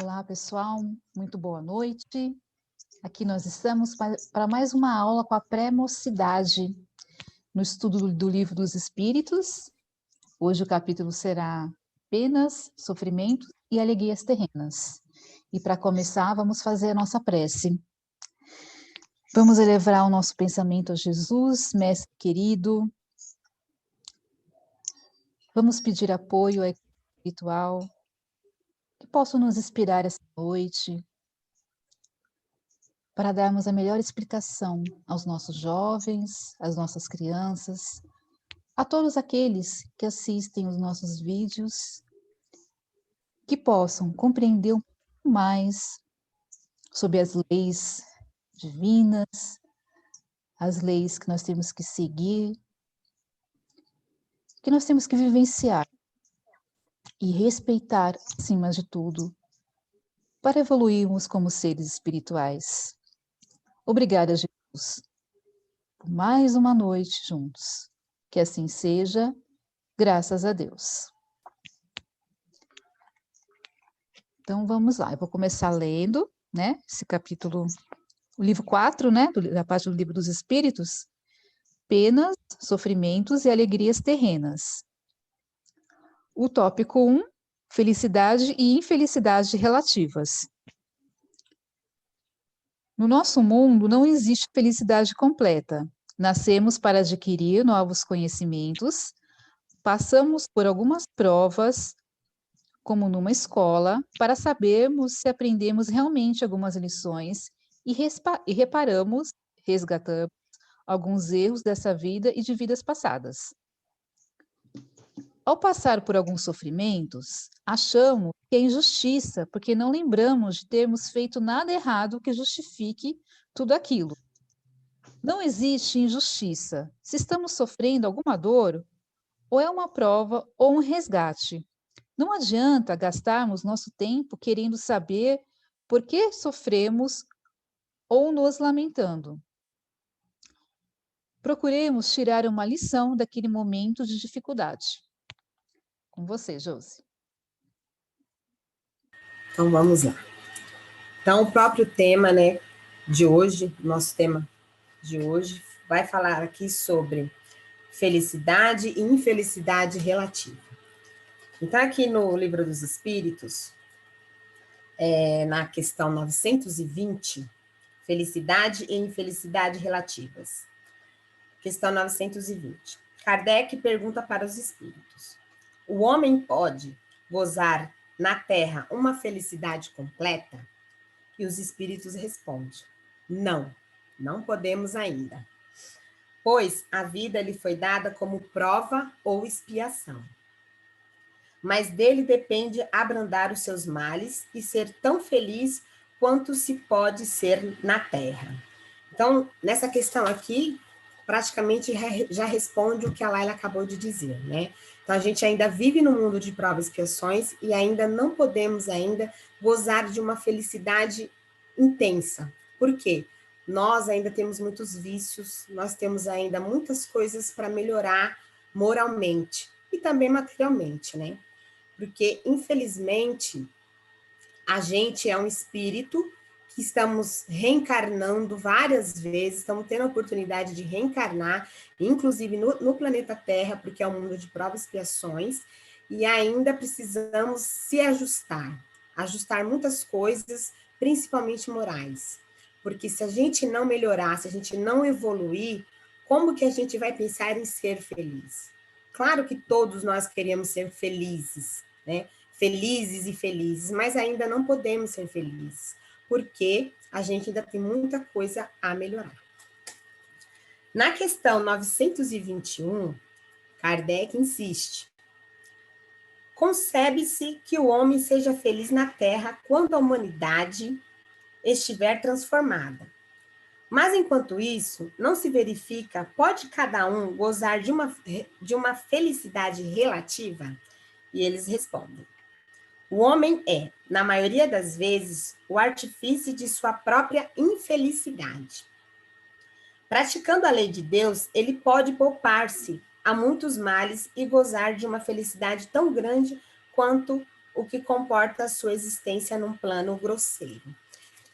Olá, pessoal, muito boa noite. Aqui nós estamos para mais uma aula com a pré-mocidade, no estudo do Livro dos Espíritos. Hoje o capítulo será Penas, Sofrimentos e Alegrias Terrenas. E para começar, vamos fazer a nossa prece. Vamos elevar o nosso pensamento a Jesus, Mestre querido. Vamos pedir apoio à equipe espiritual, que possam nos inspirar essa noite, para darmos a melhor explicação aos nossos jovens, às nossas crianças, a todos aqueles que assistem os nossos vídeos, que possam compreender um pouco mais sobre as leis divinas, as leis que nós temos que seguir, que nós temos que vivenciar e respeitar acima de tudo, para evoluirmos como seres espirituais. Obrigada, Jesus, por mais uma noite juntos. Que assim seja, graças a Deus. Então, vamos lá. Eu vou começar lendo, né, esse capítulo, o livro 4, né, da parte do Livro dos Espíritos, Penas, Sofrimentos e Alegrias Terrenas. O tópico 1, Felicidade e Infelicidade Relativas. No nosso mundo não existe felicidade completa. Nascemos para adquirir novos conhecimentos, passamos por algumas provas, como numa escola, para sabermos se aprendemos realmente algumas lições e reparamos, resgatamos alguns erros dessa vida e de vidas passadas. Ao passar por alguns sofrimentos, achamos que é injustiça, porque não lembramos de termos feito nada errado que justifique tudo aquilo. Não existe injustiça. Se estamos sofrendo alguma dor, ou é uma prova ou um resgate. Não adianta gastarmos nosso tempo querendo saber por que sofremos ou nos lamentando. Procuremos tirar uma lição daquele momento de dificuldade. Com você, Josi. Então, vamos lá. Então, o próprio tema, né, de hoje, nosso tema de hoje, vai falar aqui sobre felicidade e infelicidade relativa. Então, aqui no Livro dos Espíritos, na questão 920, felicidade e infelicidade relativas. Questão 920. Kardec pergunta para os espíritos: o homem pode gozar na Terra uma felicidade completa? E os espíritos respondem: não, não podemos ainda, pois a vida lhe foi dada como prova ou expiação. Mas dele depende abrandar os seus males e ser tão feliz quanto se pode ser na Terra. Então, nessa questão aqui, praticamente já responde o que a Laila acabou de dizer, né? Então, a gente ainda vive no mundo de provas e expiações e ainda não podemos ainda gozar de uma felicidade intensa. Por quê? Nós ainda temos muitos vícios, nós temos ainda muitas coisas para melhorar moralmente e também materialmente, né? Porque, infelizmente, a gente é um espírito que estamos reencarnando várias vezes, estamos tendo a oportunidade de reencarnar, inclusive no planeta Terra, porque é um mundo de provas e expiações, e ainda precisamos se ajustar muitas coisas, principalmente morais. Porque se a gente não melhorar, se a gente não evoluir, como que a gente vai pensar em ser feliz? Claro que todos nós queremos ser felizes, né? Felizes e felizes, mas ainda não podemos ser felizes, porque a gente ainda tem muita coisa a melhorar. Na questão 921, Kardec insiste: concebe-se que o homem seja feliz na Terra quando a humanidade estiver transformada. Mas, enquanto isso, não se verifica, pode cada um gozar de uma felicidade relativa? E eles respondem: o homem é, na maioria das vezes, o artífice de sua própria infelicidade. Praticando a lei de Deus, ele pode poupar-se a muitos males e gozar de uma felicidade tão grande quanto o que comporta a sua existência num plano grosseiro.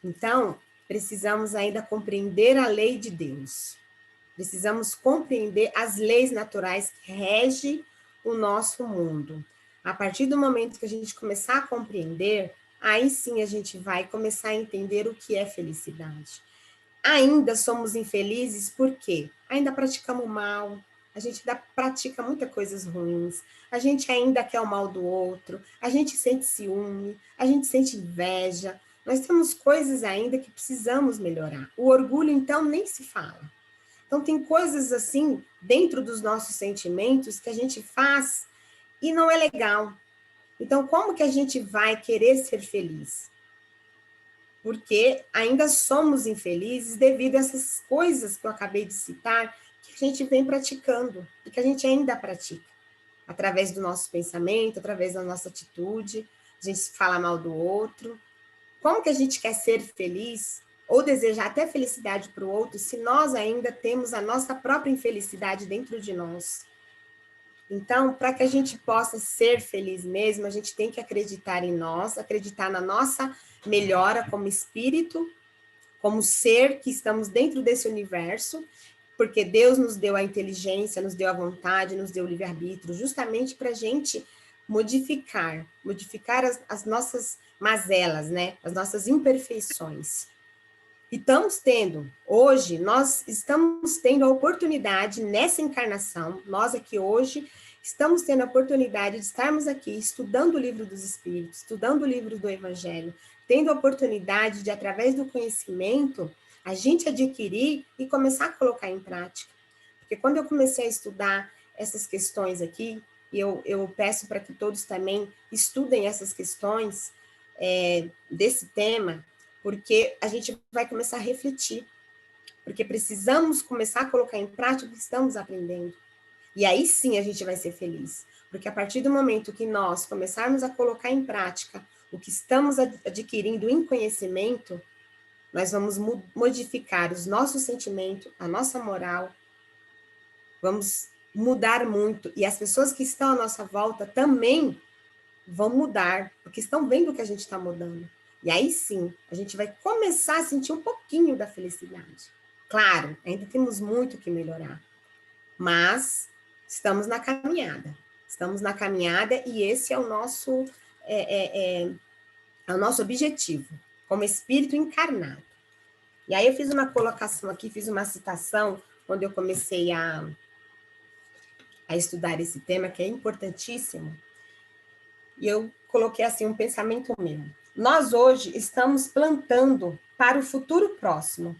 Então, precisamos ainda compreender a lei de Deus. Precisamos compreender as leis naturais que regem o nosso mundo. A partir do momento que a gente começar a compreender, aí sim a gente vai começar a entender o que é felicidade. Ainda somos infelizes porque ainda praticamos mal, a gente ainda pratica muitas coisas ruins, a gente ainda quer o mal do outro, a gente sente ciúme, a gente sente inveja. Nós temos coisas ainda que precisamos melhorar. O orgulho, então, nem se fala. Então, tem coisas assim, dentro dos nossos sentimentos, que a gente faz e não é legal. Então, como que a gente vai querer ser feliz? Porque ainda somos infelizes devido a essas coisas que eu acabei de citar, que a gente vem praticando, e que a gente ainda pratica, através do nosso pensamento, através da nossa atitude, a gente fala mal do outro. Como que a gente quer ser feliz, ou desejar até felicidade para o outro, se nós ainda temos a nossa própria infelicidade dentro de nós? Então, para que a gente possa ser feliz mesmo, a gente tem que acreditar em nós, acreditar na nossa melhora como espírito, como ser que estamos dentro desse universo, porque Deus nos deu a inteligência, nos deu a vontade, nos deu o livre-arbítrio, justamente para a gente modificar as nossas mazelas, né? As nossas imperfeições. E estamos tendo, hoje, nós estamos tendo a oportunidade, nessa encarnação, nós aqui hoje, estamos tendo a oportunidade de estarmos aqui estudando o livro dos Espíritos, estudando o livro do Evangelho, tendo a oportunidade de, através do conhecimento, a gente adquirir e começar a colocar em prática. Porque quando eu comecei a estudar essas questões aqui, e eu peço para que todos também estudem essas questões desse tema, porque a gente vai começar a refletir, porque precisamos começar a colocar em prática o que estamos aprendendo. E aí sim a gente vai ser feliz, porque a partir do momento que nós começarmos a colocar em prática o que estamos adquirindo em conhecimento, nós vamos modificar os nossos sentimentos, a nossa moral, vamos mudar muito, e as pessoas que estão à nossa volta também vão mudar, porque estão vendo que a gente está mudando. E aí sim, a gente vai começar a sentir um pouquinho da felicidade. Claro, ainda temos muito que melhorar, mas estamos na caminhada. Estamos na caminhada e esse é o nosso, é o nosso objetivo, como espírito encarnado. E aí eu fiz uma colocação aqui, fiz uma citação, quando eu comecei a estudar esse tema, que é importantíssimo, e eu coloquei assim um pensamento meu. Nós hoje estamos plantando para o futuro próximo.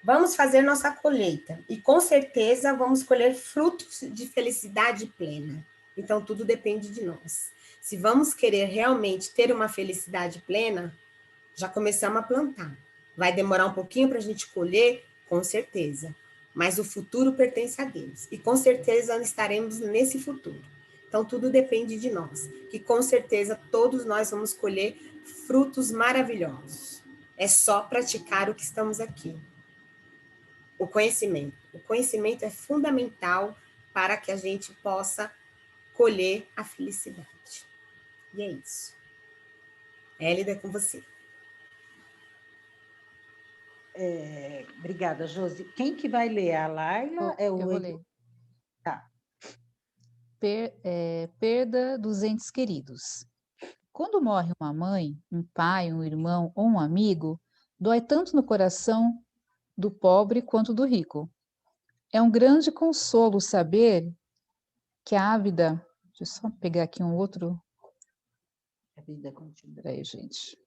Vamos fazer nossa colheita e com certeza vamos colher frutos de felicidade plena. Então tudo depende de nós. Se vamos querer realmente ter uma felicidade plena, já começamos a plantar. Vai demorar um pouquinho para a gente colher, com certeza. Mas o futuro pertence a Deus. E com certeza estaremos nesse futuro. Então, tudo depende de nós. Que com certeza todos nós vamos colher frutos maravilhosos. É só praticar o que estamos aqui. O conhecimento. O conhecimento é fundamental para que a gente possa colher a felicidade. E é isso. Hélida, é com você. Obrigada, Josi. Quem que vai ler? A Laila? Eu vou ler. Tá. Perda dos entes queridos. Quando morre uma mãe, um pai, um irmão ou um amigo, dói tanto no coração do pobre quanto do rico. É um grande consolo saber que a vida... Deixa eu só pegar aqui um outro... A vida continua. Peraí, gente.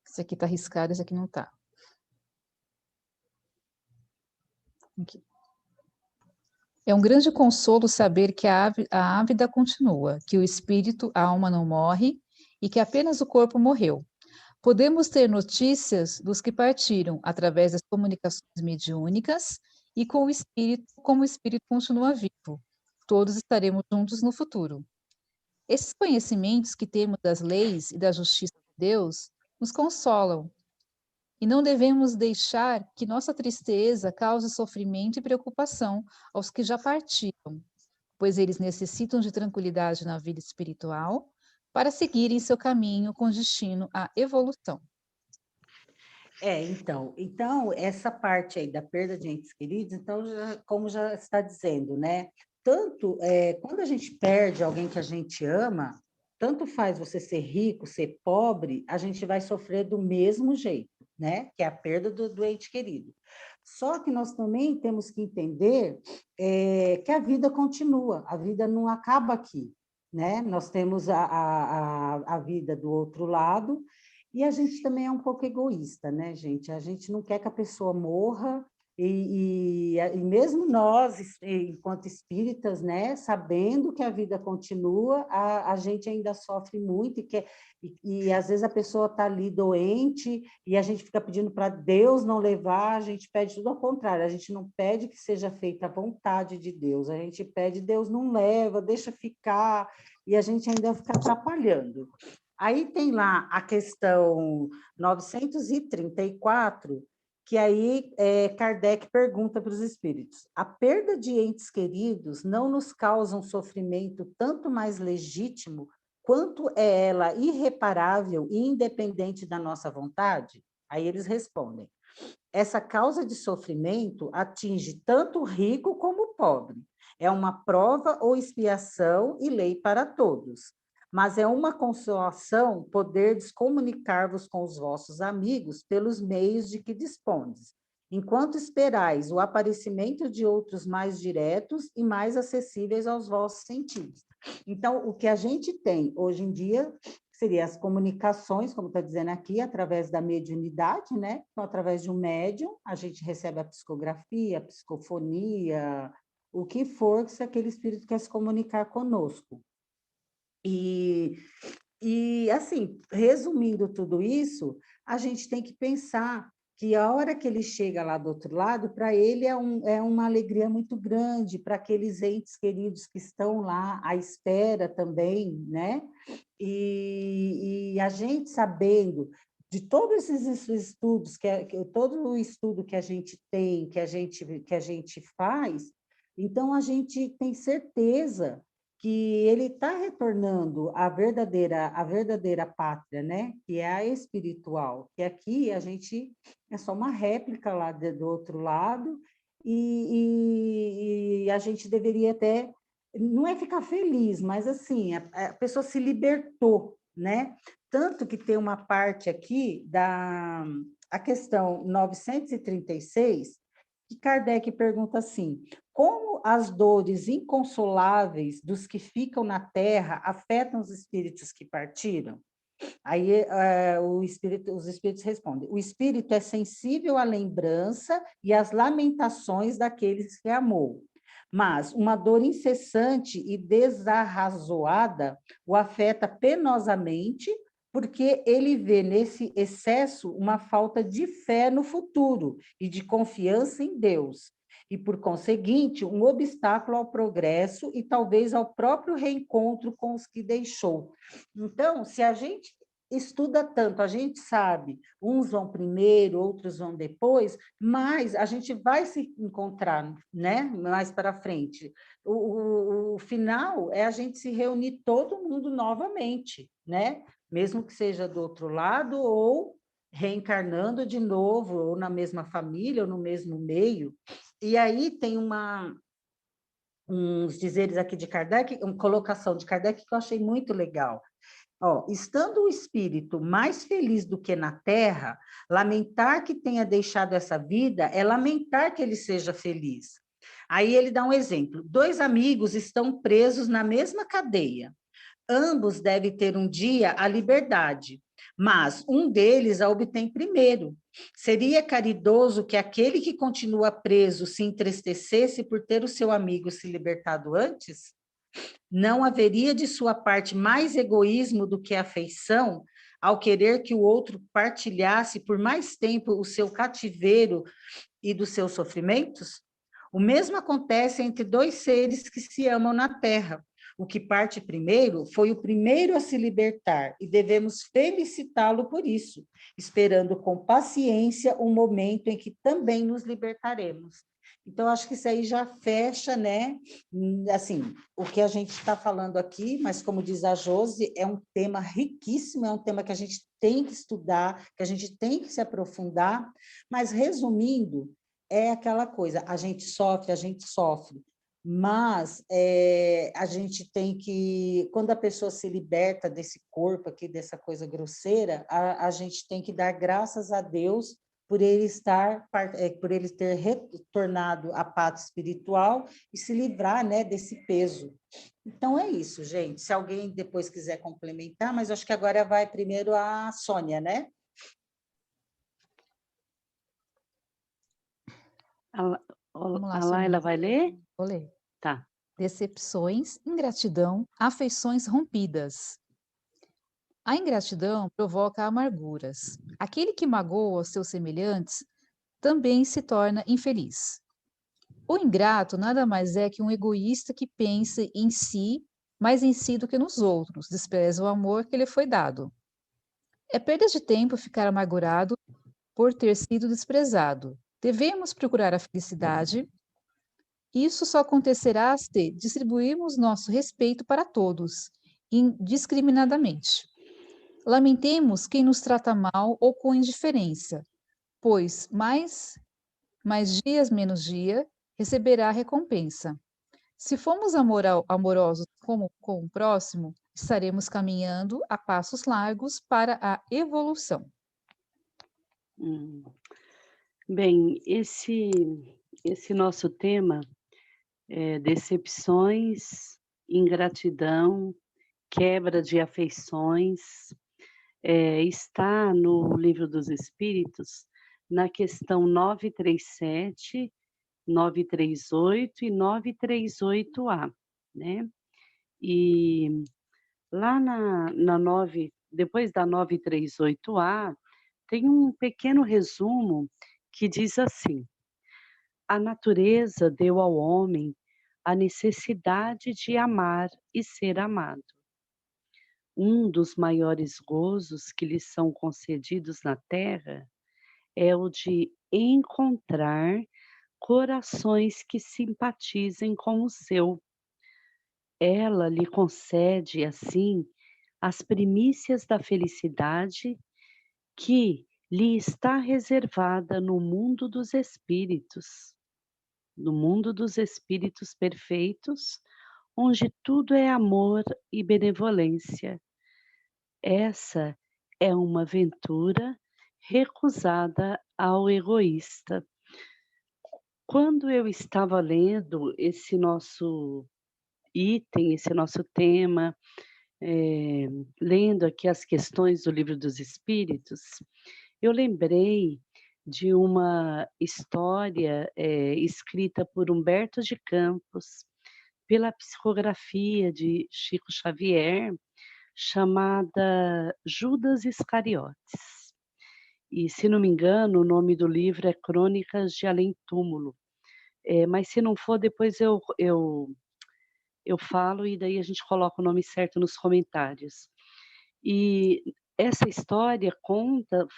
Esse aqui está riscado, esse aqui não está. Aqui. É um grande consolo saber que a vida continua, que o espírito, a alma não morre e que apenas o corpo morreu. Podemos ter notícias dos que partiram através das comunicações mediúnicas e com o espírito, como o espírito continua vivo. Todos estaremos juntos no futuro. Esses conhecimentos que temos das leis e da justiça de Deus nos consolam. E não devemos deixar que nossa tristeza cause sofrimento e preocupação aos que já partiram. pois eles necessitam de tranquilidade na vida espiritual para seguirem seu caminho com destino à evolução. Então, essa parte aí da perda de entes queridos, então, como já está dizendo, né? Tanto quando a gente perde alguém que a gente ama, tanto faz você ser rico, ser pobre, a gente vai sofrer do mesmo jeito, né? Que é a perda do ente querido. Só que nós também temos que entender que a vida continua, a vida não acaba aqui, né? Nós temos a vida do outro lado, e a gente também é um pouco egoísta, né, gente? A gente não quer que a pessoa morra, e mesmo nós, enquanto espíritas, né, sabendo que a vida continua, a gente ainda sofre muito, e às vezes a pessoa está ali doente, e a gente fica pedindo para Deus não levar, a gente pede tudo ao contrário, a gente não pede que seja feita a vontade de Deus, a gente pede, Deus não leva, deixa ficar, e a gente ainda fica atrapalhando. Aí tem lá a questão 934, que aí Kardec pergunta para os espíritos: a perda de entes queridos não nos causa um sofrimento tanto mais legítimo quanto é ela irreparável e independente da nossa vontade? Aí eles respondem: essa causa de sofrimento atinge tanto o rico como o pobre. É uma prova ou expiação e lei para todos. Mas é uma consolação poderdes comunicar-vos com os vossos amigos pelos meios de que dispondes, enquanto esperais o aparecimento de outros mais diretos e mais acessíveis aos vossos sentidos. Então, o que a gente tem hoje em dia seria as comunicações, como está dizendo aqui, através da mediunidade, né? Então, através de um médium, a gente recebe a psicografia, a psicofonia, o que for, se aquele espírito quer se comunicar conosco. E assim, resumindo tudo isso, a gente tem que pensar que a hora que ele chega lá do outro lado, para ele é uma alegria muito grande, para aqueles entes queridos que estão lá à espera também, né? E a gente sabendo de todos esses estudos, todo o estudo que a gente tem, que a gente faz, então a gente tem certeza que ele está retornando à verdadeira pátria, né? Que é a espiritual, que aqui a gente é só uma réplica lá do outro lado, e a gente deveria até, não é ficar feliz, mas assim, a pessoa se libertou, né? Tanto que tem uma parte aqui a questão 936, que Kardec pergunta assim: como as dores inconsoláveis dos que ficam na terra afetam os espíritos que partiram? Aí os espíritos respondem: o espírito é sensível à lembrança e às lamentações daqueles que amou, mas uma dor incessante e desarrazoada o afeta penosamente, porque ele vê nesse excesso uma falta de fé no futuro e de confiança em Deus, e, por conseguinte, um obstáculo ao progresso e talvez ao próprio reencontro com os que deixou. Então, se a gente estuda tanto, a gente sabe, uns vão primeiro, outros vão depois, mas a gente vai se encontrar, né, mais para frente. O final é a gente se reunir todo mundo novamente, né? Mesmo que seja do outro lado ou reencarnando de novo, ou na mesma família, ou no mesmo meio. E aí tem uns dizeres aqui de Kardec, uma colocação de Kardec que eu achei muito legal. Ó, estando o espírito mais feliz do que na terra, lamentar que tenha deixado essa vida é lamentar que ele seja feliz. Aí ele dá um exemplo: dois amigos estão presos na mesma cadeia. Ambos devem ter um dia a liberdade, mas um deles a obtém primeiro. Seria caridoso que aquele que continua preso se entristecesse por ter o seu amigo se libertado antes? Não haveria de sua parte mais egoísmo do que afeição ao querer que o outro partilhasse por mais tempo o seu cativeiro e dos seus sofrimentos? O mesmo acontece entre dois seres que se amam na terra. O que parte primeiro foi o primeiro a se libertar e devemos felicitá-lo por isso, esperando com paciência o momento em que também nos libertaremos. Então, acho que isso aí já fecha, né? Assim, o que a gente está falando aqui, mas como diz a Josi, é um tema riquíssimo, é um tema que a gente tem que estudar, que a gente tem que se aprofundar, mas resumindo, é aquela coisa, a gente sofre, mas a gente tem que, quando a pessoa se liberta desse corpo aqui, dessa coisa grosseira, a gente tem que dar graças a Deus por ele por ele ter retornado à paz espiritual e se livrar, né, desse peso. Então é isso, gente. Se alguém depois quiser complementar, mas acho que agora vai primeiro a Sônia, né? Vamos lá, A Laila Soninha. vai ler? Vou ler. Tá. Decepções, ingratidão, afeições rompidas. A ingratidão provoca amarguras. Aquele que magoa os seus semelhantes também se torna infeliz. O ingrato nada mais é que um egoísta que pensa em si, mais em si do que nos outros, despreza o amor que lhe foi dado. É perda de tempo ficar amargurado por ter sido desprezado. Devemos procurar a felicidade. Isso só acontecerá se distribuirmos nosso respeito para todos, indiscriminadamente. Lamentemos quem nos trata mal ou com indiferença, pois mais dias menos dia receberá recompensa. Se formos amorosos com o próximo, estaremos caminhando a passos largos para a evolução. Hum. Bem, esse nosso tema é decepções, ingratidão, quebra de afeições, está no Livro dos Espíritos, na questão 937, 938 e 938A, né? E lá depois da 938A, tem um pequeno resumo que diz assim: a natureza deu ao homem a necessidade de amar e ser amado. Um dos maiores gozos que lhes são concedidos na terra é o de encontrar corações que simpatizem com o seu. Ela lhe concede, assim, as primícias da felicidade que lhe está reservada no mundo dos espíritos, no mundo dos espíritos perfeitos, onde tudo é amor e benevolência. Essa é uma aventura recusada ao egoísta. Quando eu estava lendo esse nosso item, esse nosso tema, lendo aqui as questões do Livro dos Espíritos, eu lembrei de uma história escrita por Humberto de Campos, pela psicografia de Chico Xavier, chamada Judas Iscariotes. E, se não me engano, o nome do livro é Crônicas de Além Túmulo. Mas se não for, depois eu falo e daí a gente coloca o nome certo nos comentários. E essa história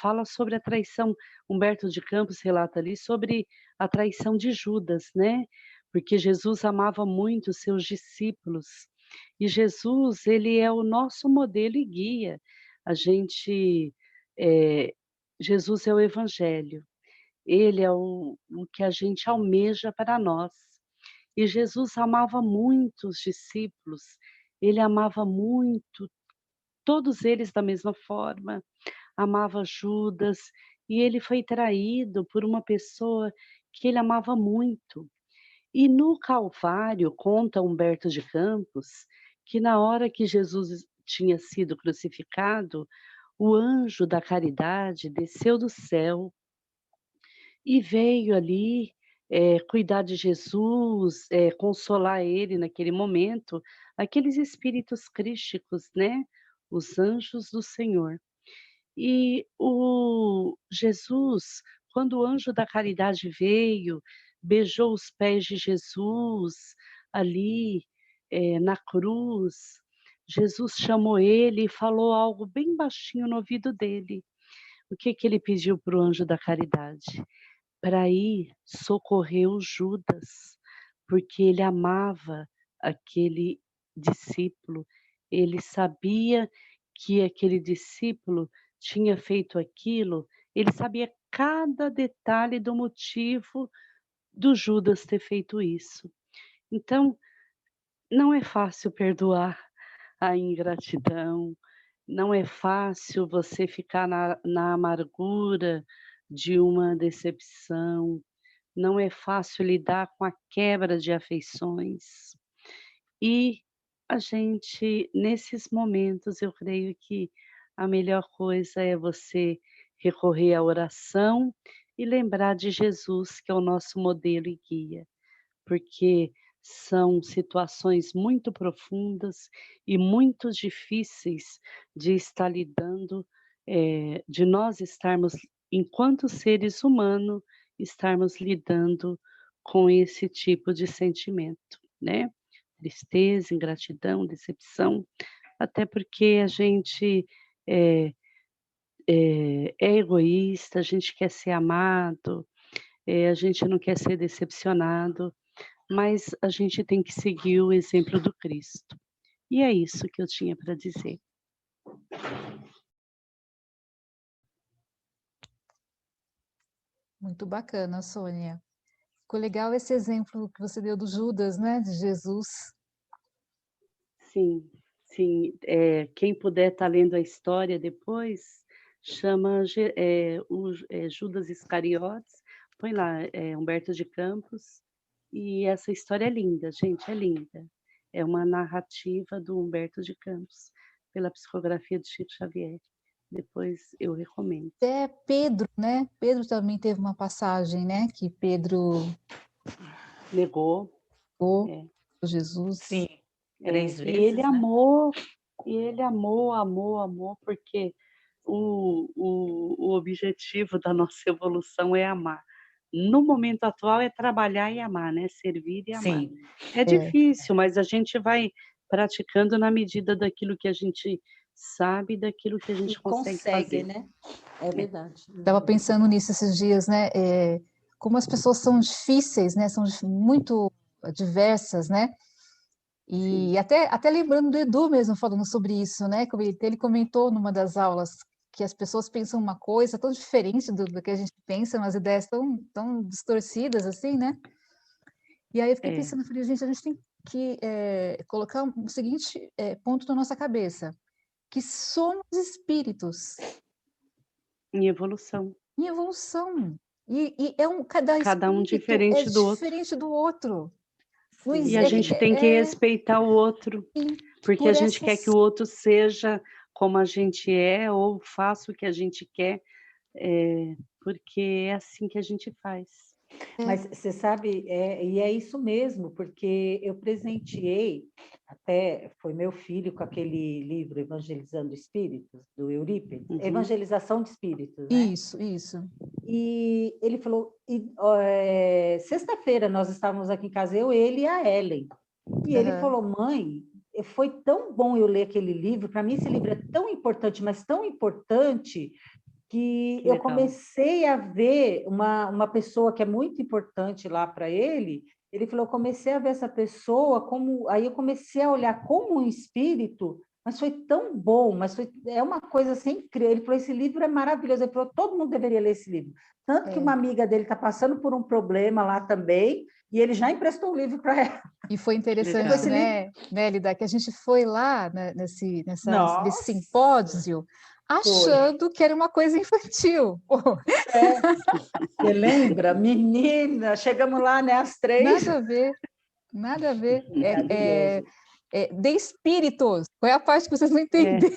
fala sobre a traição. Humberto de Campos relata ali sobre a traição de Judas, né? Porque Jesus amava muito os seus discípulos. E Jesus, ele é o nosso modelo e guia. A gente, Jesus é o Evangelho. Ele é o que a gente almeja para nós. E Jesus amava muito os discípulos. Ele amava muito todos eles da mesma forma, amava Judas, e ele foi traído por uma pessoa que ele amava muito. E no Calvário, conta Humberto de Campos, que na hora que Jesus tinha sido crucificado, o anjo da caridade desceu do céu e veio ali cuidar de Jesus, consolar ele naquele momento, aqueles espíritos crísticos, né? Os anjos do Senhor. E o Jesus, quando o anjo da caridade veio, beijou os pés de Jesus ali na cruz, Jesus chamou ele e falou algo bem baixinho no ouvido dele. O que que ele pediu para o anjo da caridade? para ir socorrer o Judas, porque ele amava aquele discípulo, ele sabia que aquele discípulo tinha feito aquilo, ele sabia cada detalhe do motivo do Judas ter feito isso. Então, não é fácil perdoar a ingratidão, não é fácil você ficar na amargura de uma decepção, não é fácil lidar com a quebra de afeições. E a gente, nesses momentos, eu creio que a melhor coisa é você recorrer à oração e lembrar de Jesus, que é o nosso modelo e guia, porque são situações muito profundas e muito difíceis de estar lidando, de nós estarmos, enquanto seres humanos, estarmos lidando com esse tipo de sentimento, né? Tristeza, ingratidão, decepção, até porque a gente é, é egoísta, a gente quer ser amado, a gente não quer ser decepcionado, mas a gente tem que seguir o exemplo do Cristo. E é isso que eu tinha para dizer. Muito bacana, Sônia. Ficou legal esse exemplo que você deu do Judas, né? De Jesus. Sim, sim. Quem puder estar lendo a história depois, chama Judas Iscariotes, põe lá, Humberto de Campos, e essa história é linda, gente, é linda. É uma narrativa do Humberto de Campos, pela psicografia de Chico Xavier. Depois eu recomendo. Até Pedro, né? Pedro também teve uma passagem, né? Que Pedro Negou. negou Jesus. Sim, 3 E vezes, ele né? amou, amou, porque o objetivo da nossa evolução é amar. No momento atual é trabalhar e amar, né? Servir e amar. Sim, É difícil, mas a gente vai praticando na medida daquilo que a gente sabe, daquilo que a e gente consegue consegue, fazer. né? É verdade. Estava pensando nisso esses dias, né? Como as pessoas são difíceis, né? São muito diversas, né? E até lembrando do Edu mesmo falando sobre isso, né? Como ele comentou numa das aulas que as pessoas pensam uma coisa tão diferente do que a gente pensa, umas ideias tão distorcidas assim, né? E aí eu fiquei pensando, falei, gente, a gente tem que colocar o seguinte ponto na nossa cabeça, que somos espíritos Em evolução. em evolução. E cada Cada um espírito é diferente do outro. diferente do outro. E a gente tem que respeitar o outro, porque por a gente quer que o outro seja como a gente é ou faça o que a gente quer, porque é assim que a gente faz. Mas você sabe, e é isso mesmo, porque eu presenteei, até foi meu filho com aquele livro Evangelizando Espíritos, do Eurípides, Evangelização de Espíritos, né? Isso. E ele falou, sexta-feira nós estávamos aqui em casa, eu, ele e a Ellen. E ele falou, mãe, foi tão bom eu ler aquele livro, para mim esse livro é tão importante, mas tão importante, que eu comecei a ver uma pessoa que é muito importante lá para ele. Ele falou, eu comecei a ver essa pessoa como... Aí eu comecei a olhar como um espírito, mas foi tão bom, é uma coisa assim incrível. Ele falou, esse livro é maravilhoso. Ele falou, todo mundo deveria ler esse livro. Tanto que uma amiga dele está passando por um problema lá também, e ele já emprestou o livro para ela. E foi interessante, né, Lida, que a gente foi lá nesse simpósio achando que era uma coisa infantil. Você lembra? Menina, chegamos lá, né, às 3. Nada a ver. De espíritos. Qual é a parte que vocês não entenderam?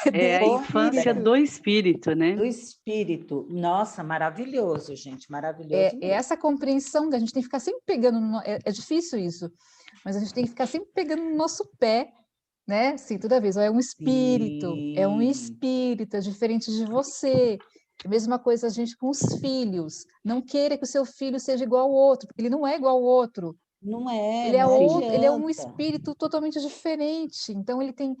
A infância do espírito, né? Do espírito. Nossa, maravilhoso, gente, maravilhoso. Essa compreensão que a gente tem que ficar sempre pegando. É difícil isso, mas a gente tem que ficar sempre pegando no nosso pé, né? Assim, toda vez. É um espírito, é diferente de você. A mesma coisa a gente com os filhos. Não queira que o seu filho seja igual ao outro, porque ele não é igual ao outro. Não é, ele é outro, ele é um espírito totalmente diferente. Então ele tem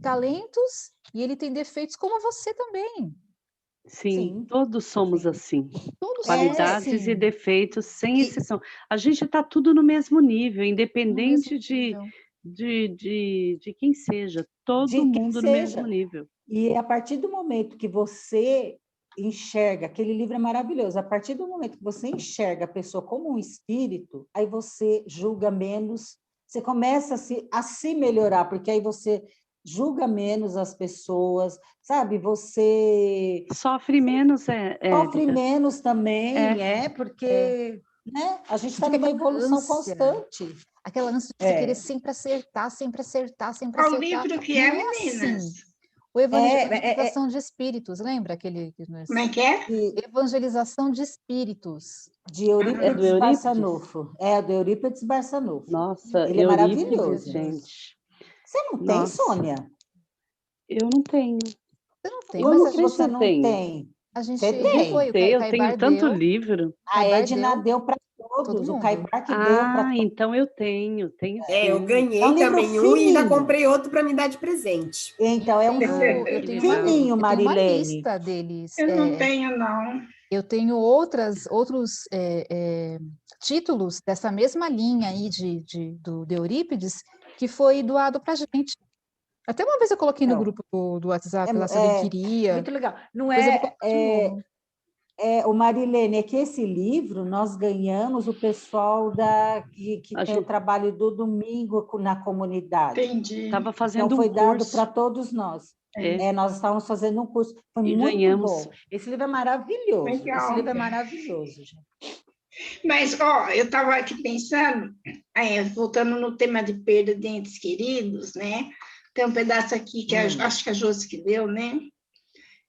talentos e ele tem defeitos como você também. Sim, Sim, todos somos sim. assim. Todos Qualidades sim. e defeitos, sem E- exceção. A gente está tudo no mesmo nível, no mesmo independente nível. de quem seja, todo De quem mundo no mesmo seja. nível. E a partir do momento que você enxerga, aquele livro é maravilhoso, a partir do momento que você enxerga a pessoa como um espírito, aí você julga menos, você começa a se melhorar, porque aí você julga menos as pessoas, sabe? Você Sofre menos, sofre Érica. menos também, porque É. né, a gente Não está fica numa aquela evolução ânsia, constante. aquela ânsia de você querer É, sempre acertar, sempre acertar, sempre Qual acertar. livro que é, Não é meninas? assim. O é, Evangelização de Espíritos, lembra aquele que Como é nós... que é? de, Evangelização de Espíritos. de É do Eurípides Eurípides? Barçanufo. É, do Eurípides Barçanufo. Nossa, Ele é Eurípides, maravilhoso. gente. Você não tem, Nossa, Sônia? eu não tenho. Você não tem, mas Como a que Como gente, que você eu não tenho? tem? a Você gente Devia tem. foi, o ter, eu tenho Caibar tanto deu, livro. A Edna deu deu para todo todos, o mundo. Caibar que deu para Ah, todos. então eu tenho Eu sim. É um ganhei livro também um e ainda fininho. comprei outro para me dar de presente. Então, é um Eu Que tenho legal. uma Marilene. lista deles. Eu não tenho, não. Eu tenho outros títulos dessa mesma linha aí de Eurípides que foi doado para gente. Até uma vez eu coloquei no Então, grupo do WhatsApp lá se alguém é queria, muito legal. Não depois eu vou colocar de é, novo. o Marilene, é que esse livro nós ganhamos o pessoal que A tem o gente trabalho do domingo na comunidade. Entendi. estava Então, fazendo um foi dado para curso, todos nós. é, Nós estávamos fazendo um curso, foi e muito ganhamos. bom. Esse livro é maravilhoso. Esse Legal. livro é maravilhoso, gente. Mas, ó, eu estava aqui pensando, voltando no tema de perda de entes queridos, né? Tem um pedaço aqui que acho que a Josi que deu, né?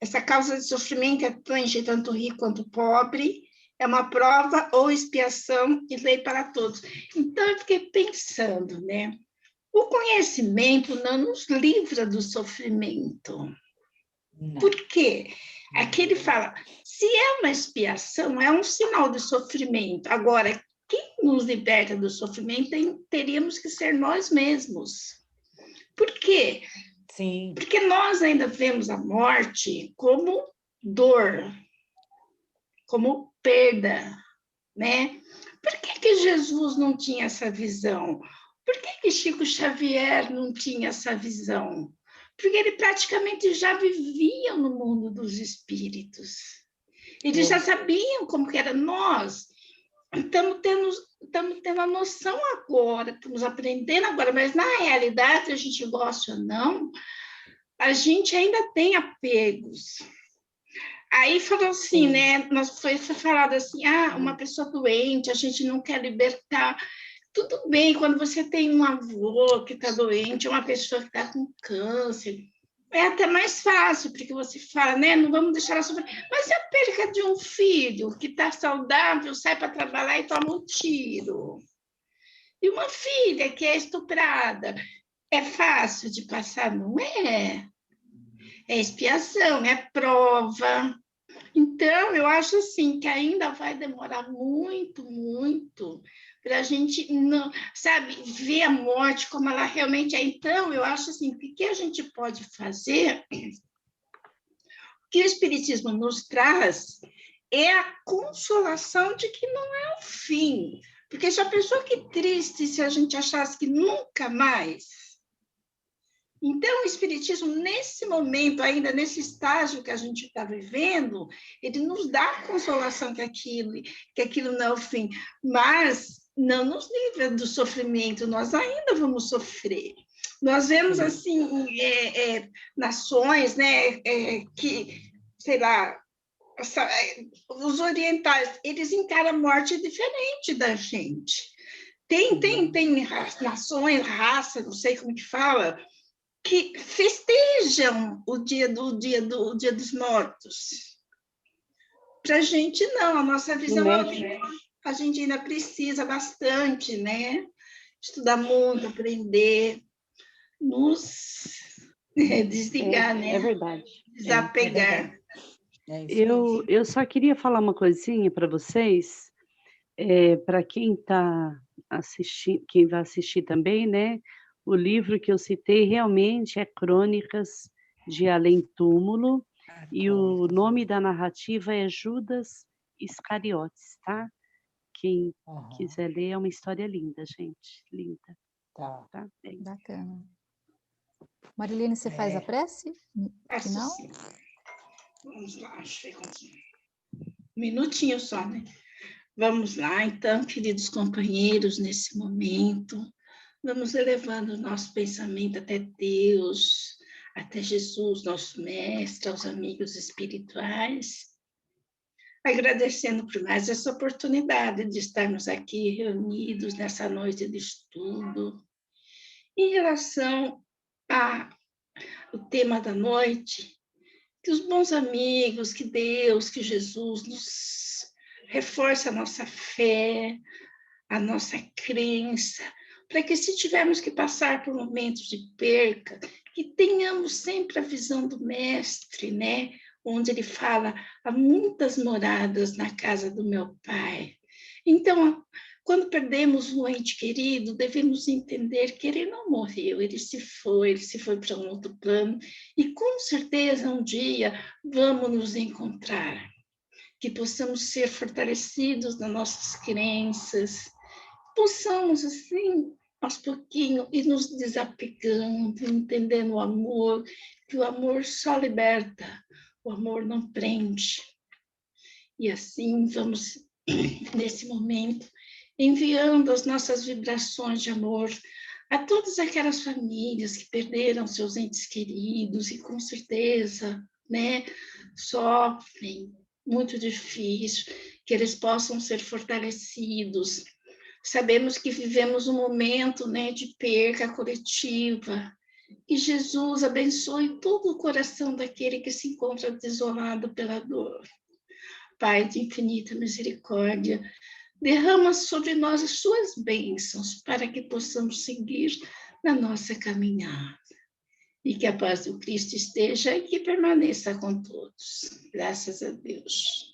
Essa causa de sofrimento atinge tanto rico quanto pobre, é uma prova ou expiação e lei para todos. Então, eu fiquei pensando, né? O conhecimento não nos livra do sofrimento. Não. Por quê? Aqui ele fala, se é uma expiação, é um sinal de sofrimento. Agora, quem nos liberta do sofrimento teríamos que ser nós mesmos. Por quê? Sim. Porque nós ainda vemos a morte como dor, como perda, né? Por que Jesus não tinha essa visão? Por que Chico Xavier não tinha essa visão? Porque ele praticamente já vivia no mundo dos espíritos. Eles já sabiam como que era. Nós estamos tendo a noção agora, estamos aprendendo agora, mas na realidade, a gente gosta ou não, a gente ainda tem apegos. Aí falou assim, né? Foi falado assim, uma pessoa doente, a gente não quer libertar. Tudo bem, quando você tem um avô que está doente, uma pessoa que está com câncer, é até mais fácil, porque você fala, né? Não vamos deixar ela sofrer. Mas a perca de um filho que está saudável, sai para trabalhar e toma um tiro. E uma filha que é estuprada, é fácil de passar? Não é. É expiação, é prova. Então, eu acho assim que ainda vai demorar muito, muito para a gente não, sabe, ver a morte como ela realmente é. Então, eu acho assim, o que a gente pode fazer, o que o Espiritismo nos traz é a consolação de que não é o fim. Porque já pensou que triste se a gente achasse que nunca mais? Então, o Espiritismo, nesse momento, ainda nesse estágio que a gente está vivendo, ele nos dá a consolação que aquilo não é o fim, mas não nos livra do sofrimento, nós ainda vamos sofrer. Nós vemos, assim, nações, né, que, sei lá, os orientais, eles encaram a morte diferente da gente. Tem nações, raça, não sei como que fala, que festejam o dia dos mortos. Para a gente, não. A nossa visão é a gente ainda precisa bastante, né? Estudar muito, aprender, nos desligar, né? É verdade. Desapegar. Eu só queria falar uma coisinha para vocês, para quem está assistindo, quem vai assistir também, né? O livro que eu citei realmente é Crônicas de Além Túmulo, E o nome da narrativa é Judas Iscariotes, tá? Quem quiser ler, é uma história linda, gente, linda. Tá bem. Bacana. Marilene, você faz a prece final? Sim. Vamos lá, chega um minutinho só, né? Vamos lá, então, queridos companheiros, nesse momento, vamos elevando o nosso pensamento até Deus, até Jesus, nosso mestre, aos amigos espirituais, agradecendo por mais essa oportunidade de estarmos aqui reunidos nessa noite de estudo. Em relação ao tema da noite, que os bons amigos, que Deus, que Jesus nos reforce a nossa fé, a nossa crença, para que se tivermos que passar por momentos de perca, que tenhamos sempre a visão do Mestre, né? Onde ele fala, há muitas moradas na casa do meu Pai. Então, quando perdemos um ente querido, devemos entender que ele não morreu, ele se foi para um outro plano, e com certeza um dia vamos nos encontrar. Que possamos ser fortalecidos nas nossas crenças, possamos, assim, aos pouquinhos, ir nos desapegando, entendendo o amor, que o amor só liberta, o amor não prende. E assim vamos, nesse momento, enviando as nossas vibrações de amor a todas aquelas famílias que perderam seus entes queridos e com certeza, né, sofrem, muito difícil, que eles possam ser fortalecidos. Sabemos que vivemos um momento, né, de perca coletiva. Que Jesus abençoe todo o coração daquele que se encontra desolado pela dor. Pai de infinita misericórdia, derrama sobre nós as suas bênçãos para que possamos seguir na nossa caminhada. E que a paz do Cristo esteja e que permaneça com todos. Graças a Deus.